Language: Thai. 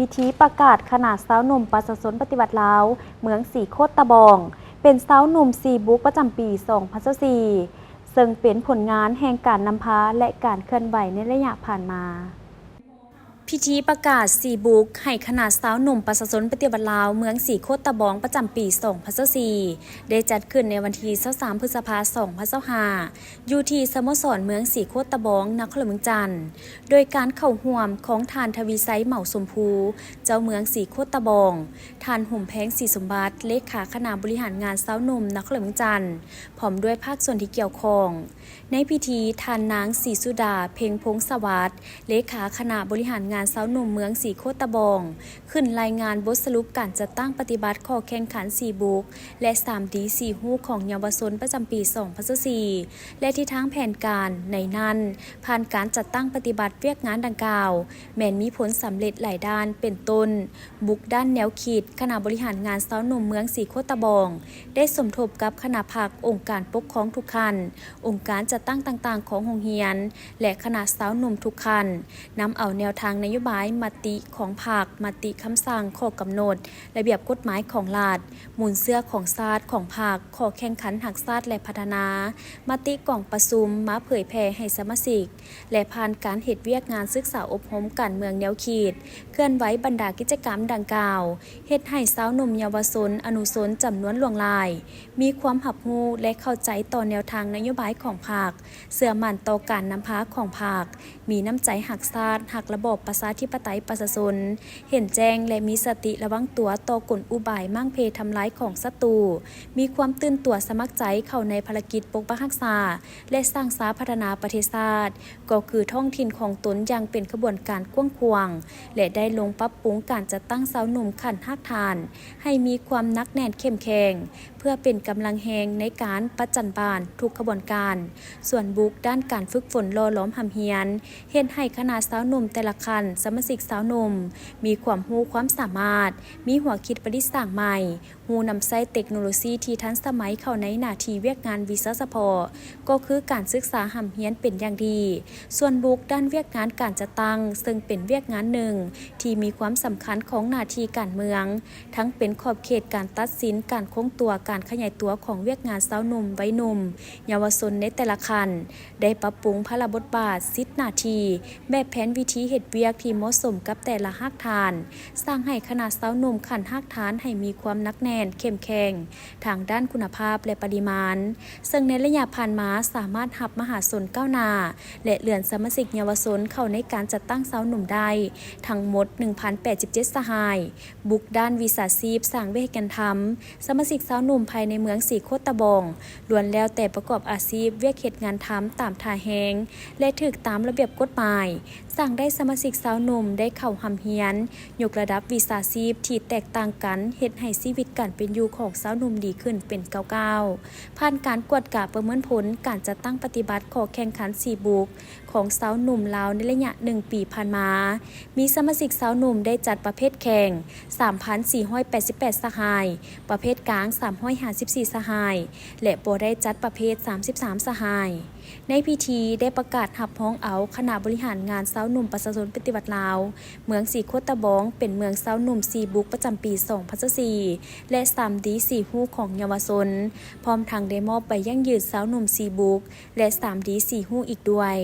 พิธีประกาศขนาดสาวหนุ่มประชาชนปฏิบัติลาวเมืองสีโคตรตะบองเป็นสาวหนุ่มซีบุ๊กประจำปี 2024 ซึ่งเป็นผลงานแห่งการนำพาและการเคลื่อนไหวในระยะผ่านมาพิธีประกาศสีบุ๊กให้ขนาดสาวหนุ่มประชาชนปฏิบัติลาวเมืองสีโคตรตะบองประจำปี 2024 ได้จัดขึ้นในวันที่ 23 พฤษภาคม 2025 อยู่ที่สโมสรเมืองสีโคตรตะบองนครหลวงเมืองจันทร์โดยการเข้าร่วมของทานทวีไซเหมาสมภูเจ้าเมืองสีโคตรตะบองทานหุ่มแพงสีสมบัติเลขาคณะบริหารงานสาวหนุ่มนครหลวงเมืองจันทร์พร้อมด้วยภาคส่วนที่เกี่ยวข้องในพิธีทานนางศรีสุดาเพ็งพงษ์สวัสดิ์เลขาคณะบริหารงานสาวหนุ่มเมืองสีโคตรตะบองขึ้นรายงานบทสรุปการจัดตั้งปฏิบัติข้อแข่งขันสีบุ๊กและ 3D สีฮู้ของเยาวชนประจำปี 2024 และที่ทางแผนการในนั้นผ่านการจัดตั้งปฏิบัติเวียกงานดังกล่าวแม้นมีผลสำเร็จหลายด้านเป็นต้นบุกด้านแนวคิดคณะบริหารงานสาวหนุ่มเมืองสีโคตรตะบองได้สมทบกับคณะภาคองค์การปกครองทุกขั้นองค์การจัดตั้งต่างๆของโรงเรียนและคณะสาวหนุ่มทุกขั้นนำเอาแนวทางนโยบายมติของภาคมติคำสั่งข้อกำหนดระเบียบกฎหมายของรัฐมูลเสื้อของชาติของภาคข้อแข่งขันหักชาติและพัฒนามติกล่องประชุมมาเผยแพร่ให้สมาชิกและผ่านการเฮ็ดเวียกงานศึกษาอบรมการเมืองแนวขีดเคลื่อนไหวบรรดากิจกรรมดังกล่าวเฮ็ดให้สาวหนุ่มเยาวชนอนุชนจำนวนหลวงหลายมีความรับรู้และเข้าใจต่อแนวทางนโยบายของภาคเชื่อมั่นต่อการนำพาของภาคมีน้ำใจหักชาติหักระบอบประชาธิปไตยประชาชนเห็นแจ้งและมีสติระวังตัวต่อกลอุบายมั่งเพทำร้ายของศัตรูมีความตื่นตัวสมัครใจเข้าในภารกิจปกปักรักษาและสร้างสาพัฒนาประเทศชาติก็คือท้องถิ่นของตนอย่างเป็นขบวนการกว้างขวางและได้ลงปรับปรุงการจัดตั้งสาวหนุ่มขันหักฐานให้มีความนักแน่นเข้มแข็งเพื่อเป็นกำลังแหงในการประจันบานทุกขบวนการส่วนบุกด้านการฝึกฝนหล่อหลอมหำเฮียนเห็นให้คณะสาวหนุ่มแต่ละคันสมาชิกสาวหนุ่มมีความรู้ความสามารถมีหัวคิดประดิษฐ์สร้างใหม่หูนำใช้เทคโนโลยีที่ทันสมัยเข้าในหน้าที่เวียกงานวิศวเฉพาะก็คือการศึกษาหำเฮียนเป็นอย่างดีส่วนบุกด้านเวียกงานการจัดตั้งซึ่งเป็นเวียกงานหนึ่งที่มีความสำคัญของหน้าที่การเมืองทั้งเป็นขอบเขตการตัดสินการคงตัวการขยายตัวของเวียกงานสาวหนุ่มวัยหนุ่มเยาวชนในแต่ละคันได้ปรับปรุงพระบทบาทสิทธิหน้าที่แบบแผนวิธีเหตุเวียกที่เหมาะสมกับแต่ละหักฐานสร้างให้คณะสาวหนุ่มขันหักฐานให้มีความนักแน่นเข้มแข็งทางด้านคุณภาพและปริมาณซึ่งในระยะผ่านมาสามารถหับมหาชนก้าวหน้าและเลื่อนสมาชิกเยาวชนเข้าในการจัดตั้งสาวหนุ่มได้ทั้งหมด 1,087 สหายบุกด้านวิชาชีพสร้างเวทกันทำสมาชิกสาวหนุ่มภายในเมืองสีโคตรตะบองล้วนแล้วแต่ประกอบอาชีพเวียกเหตุงานทำตามท่าแหงและถูกตามระเบียบกฎหมายสั่งได้สมาชิกสาวหนุ่มได้เข้าหำเฮียนยกระดับวิชาชีพที่แตกต่างกันเฮ็ดให้ชีวิตการเป็นอยู่ของสาวหนุ่มดีขึ้นเป็นก้าวๆผ่านการกวดกะประเมินผลการจัดตั้งปฏิบัติข้อแข่งขันสีบุ๊กของสาวหนุ่มลาวในระยะ1 ปีผ่านมามีสมาชิกสาวหนุ่มได้จัดประเภทแข่ง 3,488 สหายประเภทกลาง354 สหายและบ่ได้จัดประเภท33 สหายในพิธีได้ประกาศรับรองเอาคณะบริหารงานสาวหนุ่มประชาชนปฏิบัติลาวเมืองสีโคตรตะบองเป็นเมืองสาวหนุ่มสีบุ๊กประจำปี 2024 และ 3D สีฮู้ของเยาวชนพร้อมทางได้มอบใบยั่งยืนสาวหนุ่มสีบุ๊กและ 3D สีฮู้อีกด้วย